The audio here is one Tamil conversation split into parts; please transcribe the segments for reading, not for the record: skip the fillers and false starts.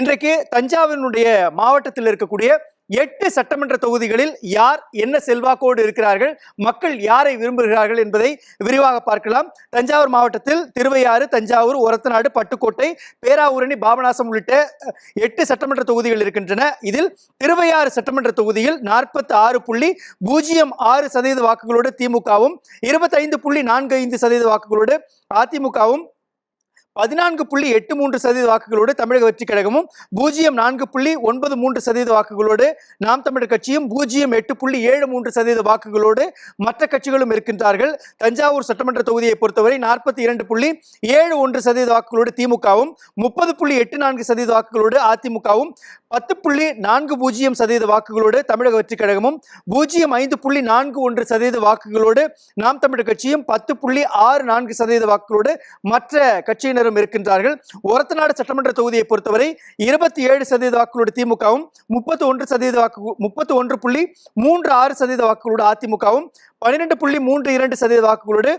இன்றைக்கு தஞ்சாவூரினுடைய மாவட்டத்தில் இருக்கக்கூடிய 8 சட்டமன்ற தொகுதிகளில் யார் என்ன செல்வாக்கோடு இருக்கிறார்கள், மக்கள் யாரை விரும்புகிறார்கள் என்பதை விரிவாக பார்க்கலாம். தஞ்சாவூர் மாவட்டத்தில் திருவையாறு, தஞ்சாவூர், ஒரத்தநாடு, பட்டுக்கோட்டை, பேராவூரணி, பாபநாசம் உள்ளிட்ட 8 சட்டமன்ற தொகுதிகள் இருக்கின்றன. இதில் திருவையாறு சட்டமன்ற தொகுதியில் 46.06% வாக்குகளோடு திமுகவும், 25.45% வாக்குகளோடு அதிமுகவும், 14.83% வாக்குகளோடு தமிழக வெற்றி கழகமும், 0.93% வாக்குகளோடு நாம் தமிழர் கட்சியும், 0.873% வாக்குகளோடு மற்ற கட்சிகளும் இருக்கின்றார்கள். தஞ்சாவூர் சட்டமன்ற தொகுதியை பொறுத்தவரை 42.71% வாக்குகளோடு திமுகவும், 30.84% வாக்குகளோடு அதிமுகவும், 10.40% வாக்குகளோடு தமிழக வெற்றி கழகமும், 0.541% வாக்குகளோடு நாம் தமிழர் கட்சியும், 10.64% வாக்குகளோடு மற்ற கட்சியினர் இருக்கின்றார்கள். ஒரத்தநாடு சட்டமன்ற தொகுதியை பொறுத்தவரை 27% வாக்குகளோடு திமுகவும், 31.36% வாக்குகளோடு அதிமுகவும், 12.32% வாக்குகளோடு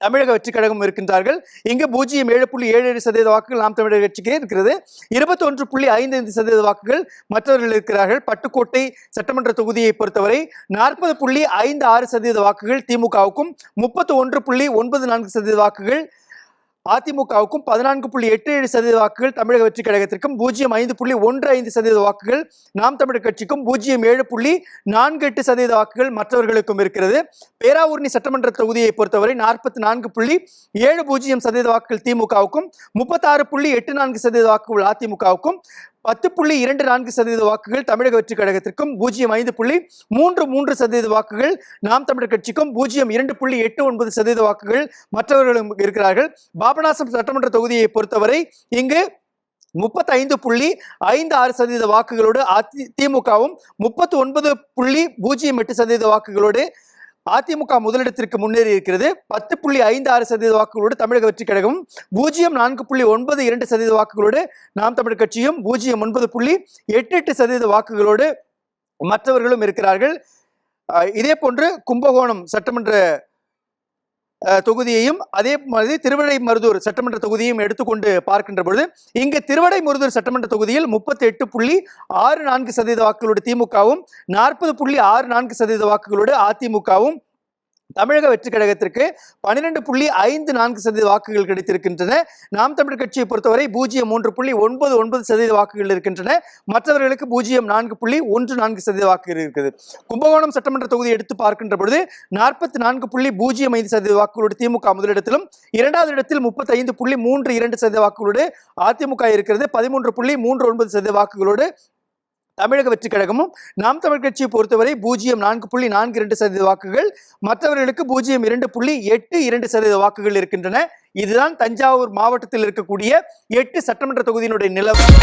தமிழக வெற்றி கழகம் இருக்கின்றார்கள். இங்கு 0.77% வாக்குகள் நாம் தமிழக கட்சிக்கு இருக்கிறது. 21.55% வாக்குகள் மற்றவர்கள் இருக்கிறார்கள். பட்டுக்கோட்டை சட்டமன்ற தொகுதியை பொறுத்தவரை 40.56% வாக்குகள் திமுகவுக்கும், 31.94% வாக்குகள் அதிமுகவுக்கும், 14.87% வாக்குகள் தமிழக வெற்றி கழகத்திற்கும், 0.515% வாக்குகள் நாம் தமிழர் கட்சிக்கும், 0.748% வாக்குகள் மற்றவர்களுக்கும் இருக்கிறது. பேராவூரணி சட்டமன்ற தொகுதியை பொறுத்தவரை 44.70% வாக்குகள் திமுகவுக்கும், 36.84% வாக்குகள் அதிமுகவுக்கும், 10.24% வாக்குகள் தமிழக வெற்றி கழகத்திற்கும், 0.533% வாக்குகள் நாம் தமிழர் கட்சிக்கும், 0.289% வாக்குகள் மற்றவர்களும் இருக்கிறார்கள். பாபநாசம் சட்டமன்ற தொகுதியை பொறுத்தவரை இங்கு 35.56% வாக்குகளோடு திமுகவும், 39.08% வாக்குகளோடு அதிமுக முதலிடத்திற்கு முன்னேறி இருக்கிறது. 10.56% வாக்குகளோடு தமிழக வெற்றி கழகமும், 0.492% வாக்குகளோடு நாம் தமிழர் கட்சியும், 0.988% வாக்குகளோடு மற்றவர்களும் இருக்கிறார்கள். இதே போன்று கும்பகோணம் சட்டமன்ற தொகுதியையும் அதே மாதிரி திருவிடைமருதூர் சட்டமன்ற தொகுதியையும் எடுத்துக்கொண்டு பார்க்கின்ற பொழுது இங்கு திருவிடைமருதூர் சட்டமன்ற தொகுதியில் 38.64% வாக்குகளோடு திமுகவும், 40.64% வாக்குகளோடு அதிமுகவும், தமிழக வெற்றி கழகத்திற்கு 12.54% வாக்குகள் கிடைத்திருக்கின்றன. நாம் தமிழர் கட்சியை பொறுத்தவரை 0.3.99% வாக்குகள் இருக்கின்றன. மற்றவர்களுக்கு 0.4.14% வாக்குகள் இருக்குது. கும்பகோணம் சட்டமன்ற தொகுதி எடுத்து பார்க்கின்ற பொழுது 44.05% வாக்குகளோடு திமுக முதலிடத்திலும், இரண்டாவது இடத்தில் 35.32% வாக்குகளோடு அதிமுக இருக்கிறது. 13.39% வாக்குகளோடு தமிழக வெற்றி கழகமும், நாம் தமிழர் கட்சியை பொறுத்தவரை 0.442% வாக்குகள், மற்றவர்களுக்கு 0.282% வாக்குகள் இருக்கின்றன. இதுதான் தஞ்சாவூர் மாவட்டத்தில் இருக்கக்கூடிய 8 சட்டமன்ற தொகுதியினுடைய நிலவரம்.